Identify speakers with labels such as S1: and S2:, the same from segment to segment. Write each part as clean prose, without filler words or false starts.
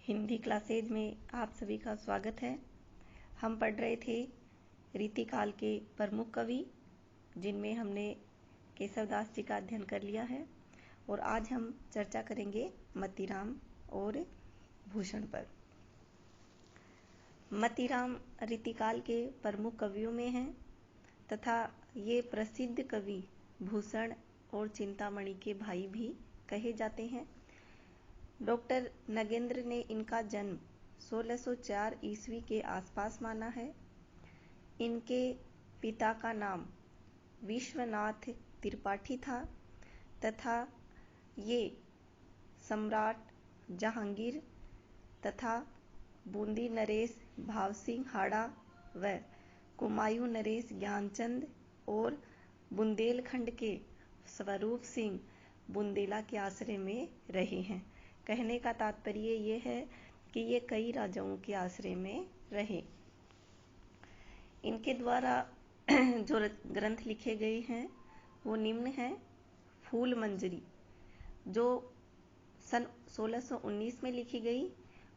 S1: Hindi classes में आप सभी का स्वागत है। हम पढ़ रहे थे रीतिकाल के प्रमुख कवि, जिनमें हमने केशवदास जी का अध्ययन कर लिया है और आज हम चर्चा करेंगे मतीराम और भूषण पर। मतीराम रीतिकाल के प्रमुख कवियों में हैं तथा ये प्रसिद्ध कवि भूषण और चिंतामणि के भाई भी कहे जाते हैं। डॉक्टर नगेंद्र ने इनका जन्म 1604 ईस्वी के आसपास माना है। इनके पिता का नाम विश्वनाथ त्रिपाठी था तथा ये सम्राट जहांगीर तथा बूंदी नरेश भाव सिंह हाड़ा व कुमायूं नरेश ज्ञानचंद और बुंदेलखंड के स्वरूप सिंह बुंदेला के आश्रय में रहे हैं। कहने का तात्पर्य ये है कि ये कई राजाओं के आश्रय में रहे। इनके द्वारा जो ग्रंथ लिखे गए हैं वो निम्न हैं। फूल मंजरी जो सन 1619 में लिखी गई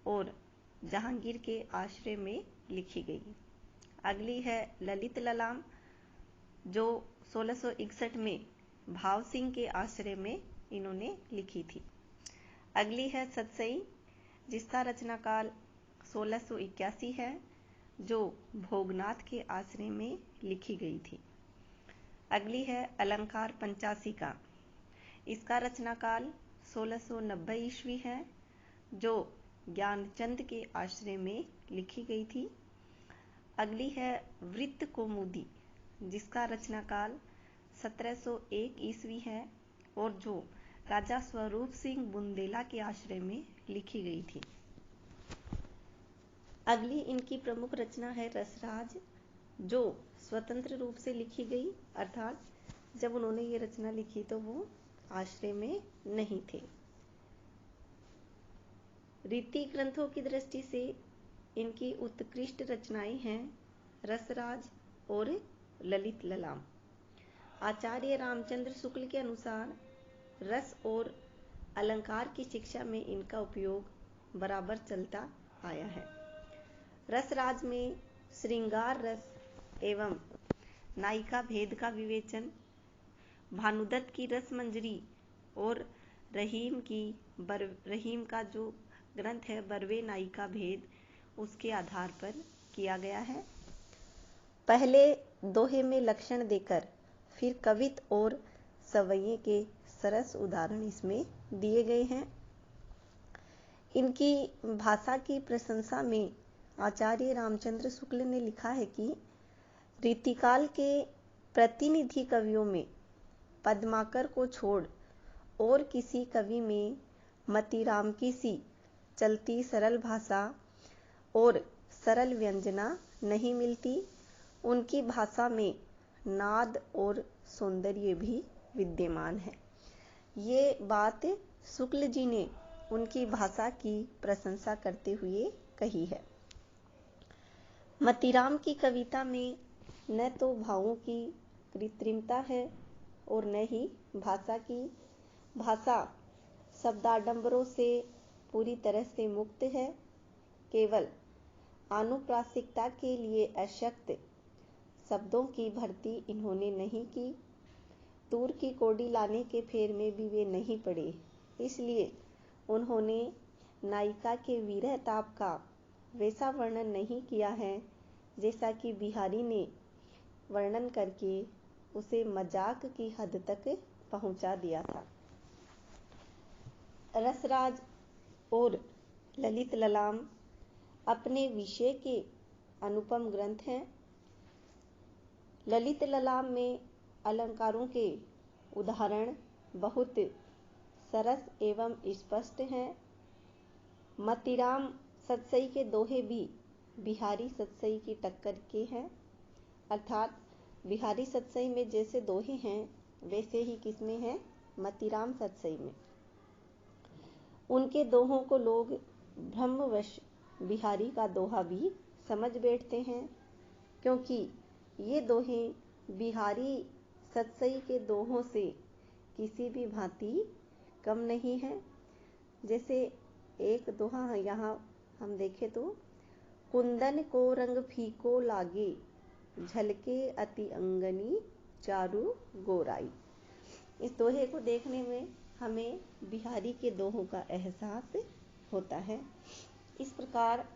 S1: और जहांगीर के आश्रय में लिखी गई। अगली है ललित ललाम जो 1661 में भाव सिंह के आश्रय में इन्होंने लिखी थी। अगली है सतसई जिसका रचना काल 1681 है, जो भोगनाथ के आश्रय में लिखी गई थी। अगली है अलंकार पंचासिका, इसका रचना काल 1690 ईस्वी है, जो ज्ञानचंद के आश्रय में लिखी गई थी। अगली है वृत्त कौमुदी जिसका रचना काल 1701 ईस्वी है और जो राजा स्वरूप सिंह बुंदेला के आश्रय में लिखी गई थी। अगली इनकी प्रमुख रचना है रसराज, जो स्वतंत्र रूप से लिखी गई, अर्थात जब उन्होंने ये रचना लिखी तो वो आश्रय में नहीं थे। रीति ग्रंथों की दृष्टि से इनकी उत्कृष्ट रचनाएं हैं रसराज और ललित ललाम। आचार्य रामचंद्र शुक्ल के अनुसार रस और अलंकार की शिक्षा में इनका उपयोग बराबर चलता आया है। रसराज में श्रृंगार रस एवं नायिका भेद का विवेचन, भानुदत्त की रस मंजरी और रहीम का जो ग्रंथ है बरवे नायिका भेद, उसके आधार पर किया गया है। पहले दोहे में लक्षण देकर फिर कवित और सवैये के सरस उदाहरण इसमें दिए गए हैं। इनकी भाषा की प्रशंसा में आचार्य रामचंद्र शुक्ल ने लिखा है कि रीतिकाल के प्रतिनिधि कवियों में पद्माकर को छोड़ और किसी कवि में मतीराम की सी चलती सरल भाषा और सरल व्यंजना नहीं मिलती। उनकी भाषा में नाद और सौंदर्य भी विद्यमान है। ये बात शुक्ल जी ने उनकी भाषा की प्रशंसा करते हुए कही है। मतीराम की कविता में न तो भावों की कृत्रिमता है और न ही भाषा शब्दाडंबरों से पूरी तरह से मुक्त है। केवल आनुप्रासिकता के लिए अशक्त शब्दों की भर्ती इन्होंने नहीं की। तूर की कौड़ी लाने के फेर में भी वे नहीं पड़े, इसलिए उन्होंने नायिका के विरह ताप का वैसा वर्णन नहीं किया है जैसा कि बिहारी ने वर्णन करके उसे मजाक की हद तक पहुंचा दिया था। रसराज और ललित ललाम अपने विषय के अनुपम ग्रंथ हैं। ललित ललाम में अलंकारों के उदाहरण बहुत सरस एवं स्पष्ट हैं। मतीराम सतसई के दोहे भी बिहारी सतसई की टक्कर के हैं, अर्थात बिहारी सतसई में जैसे दोहे हैं वैसे ही किसमें हैं, मतीराम सतसई में। उनके दोहों को लोग भ्रमवश बिहारी का दोहा भी समझ बैठते हैं, क्योंकि ये दोहे बिहारी सतसई के दोहों से किसी भी भांति कम नहीं है। जैसे एक दोहा यहाँ हम देखें तो, कुंदन को रंग फीको लागे, झलके अति अंगनी चारू गोराई। इस दोहे को देखने में हमें बिहारी के दोहों का एहसास होता है। इस प्रकार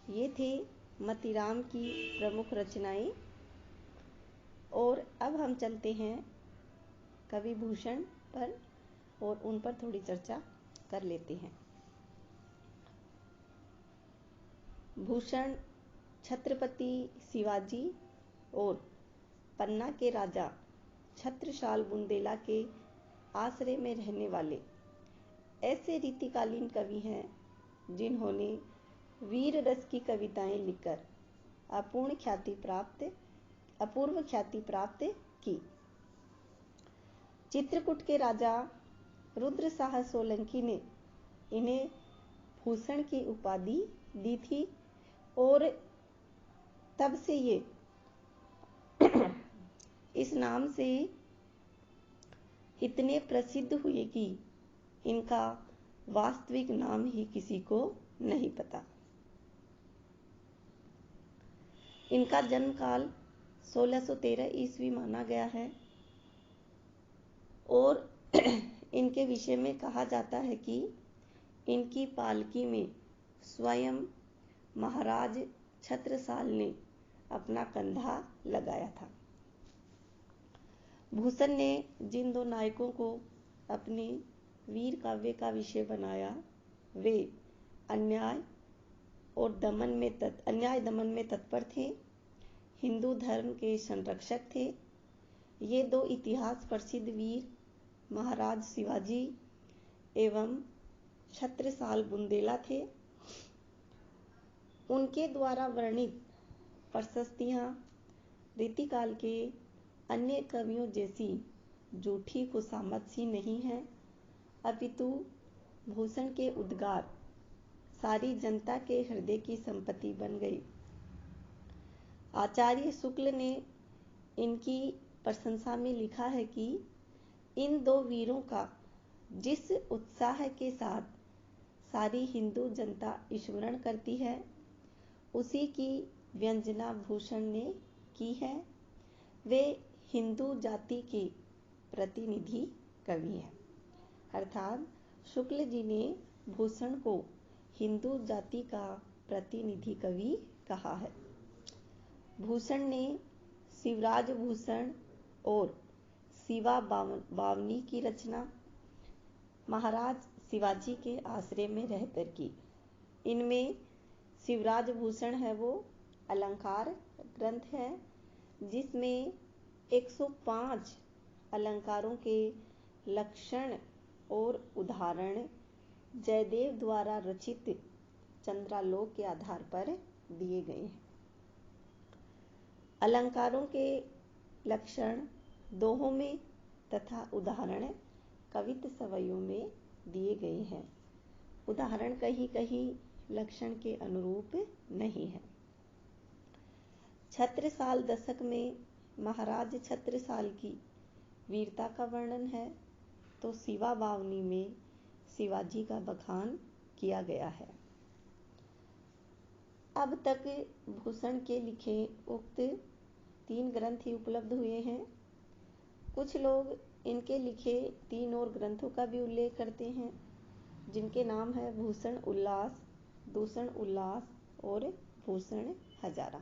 S1: ये थे मतीराम की प्रमुख रचनाएं। और अब हम चलते हैं कवि भूषण पर और उन पर थोड़ी चर्चा कर लेते हैं। भूषण छत्रपति शिवाजी और पन्ना के राजा छत्रसाल बुंदेला के आश्रय में रहने वाले ऐसे रीतिकालीन कवि हैं जिन्होंने वीर रस की कविताएं लिखकर अपूर्व ख्याति प्राप्त की। चित्रकूट के राजा रुद्र शाह सोलंकी ने इन्हें भूषण की उपाधि दी थी और तब से ये इस नाम से इतने प्रसिद्ध हुए कि इनका वास्तविक नाम ही किसी को नहीं पता। इनका जन्म काल 1613 ईस्वी माना गया है और इनके विषय में कहा जाता है कि इनकी पालकी में स्वयं महाराज छत्रसाल ने अपना कंधा लगाया था। भूषण ने जिन दो नायकों को अपने वीर काव्य का विषय बनाया वे अन्याय दमन में तत्पर थे, हिंदू धर्म के संरक्षक थे। ये दो इतिहास प्रसिद्ध वीर महाराज शिवाजी एवं छत्रसाल बुंदेला थे। उनके द्वारा वर्णित प्रशस्तियां रीतिकाल के अन्य कवियों जैसी झूठी खुशामद सी नहीं है, अपितु भूषण के उद्गार सारी जनता के हृदय की संपत्ति बन गई। आचार्य शुक्ल ने इनकी प्रशंसा में लिखा है कि इन दो वीरों का जिस उत्साह के साथ सारी हिंदू जनता स्मरण करती है, उसी की व्यंजना भूषण ने की है। वे हिंदू जाति के प्रतिनिधि कवि हैं। अर्थात शुक्ल जी ने भूषण को हिंदू जाति का प्रतिनिधि कवि कहा है। भूषण ने शिवराज भूषण और शिवा बावनी की रचना महाराज शिवाजी के आश्रय में रहकर की। इनमें शिवराज भूषण है वो अलंकार ग्रंथ है जिसमें 105 अलंकारों के लक्षण और उदाहरण जयदेव द्वारा रचित चंद्रालोक के आधार पर दिए गए हैं। अलंकारों के लक्षण दोहों में तथा उदाहरण कवित्त सवैयों में दिए गए हैं। उदाहरण कहीं कहीं लक्षण के अनुरूप नहीं है। छत्रसाल दशक में महाराज छत्रसाल की वीरता का वर्णन है तो शिवा बावनी में शिवाजी का बखान किया गया है। अब तक भूषण के लिखे उक्त 3 ग्रंथ ही उपलब्ध हुए हैं। कुछ लोग इनके लिखे 3 और ग्रंथों का भी उल्लेख करते हैं जिनके नाम है भूषण उल्लास, दूषण उल्लास और भूषण हजारा।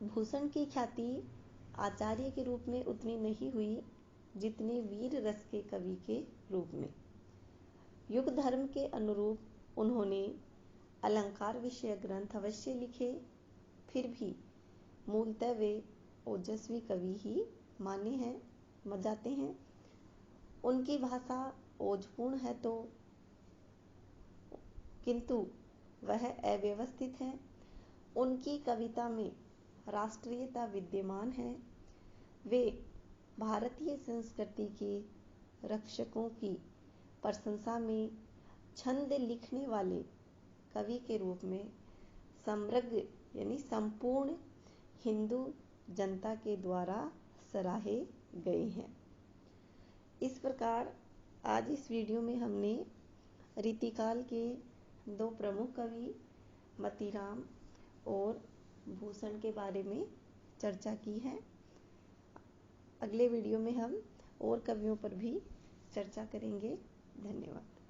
S1: भूषण की ख्याति आचार्य के रूप में उतनी नहीं हुई जितनी वीर रस के कवि के रूप में। युग धर्म के अनुरूप उन्होंने अलंकार विषय ग्रंथ अवश्य लिखे, फिर भी मूलतः वे ओजस्वी कवि ही माने जाते हैं। उनकी भाषा ओजपूर्ण है तो किंतु वह अव्यवस्थित है। उनकी कविता में राष्ट्रीयता विद्यमान है। वे भारतीय संस्कृति के रक्षकों की प्रशंसा में छंद लिखने वाले कवि के रूप में समग्र यानी संपूर्ण हिंदू जनता के द्वारा सराहे गए हैं। इस प्रकार आज इस वीडियो में हमने रीतिकाल के दो प्रमुख कवि मतीराम और भूषण के बारे में चर्चा की है। अगले वीडियो में हम और कवियों पर भी चर्चा करेंगे। धन्यवाद।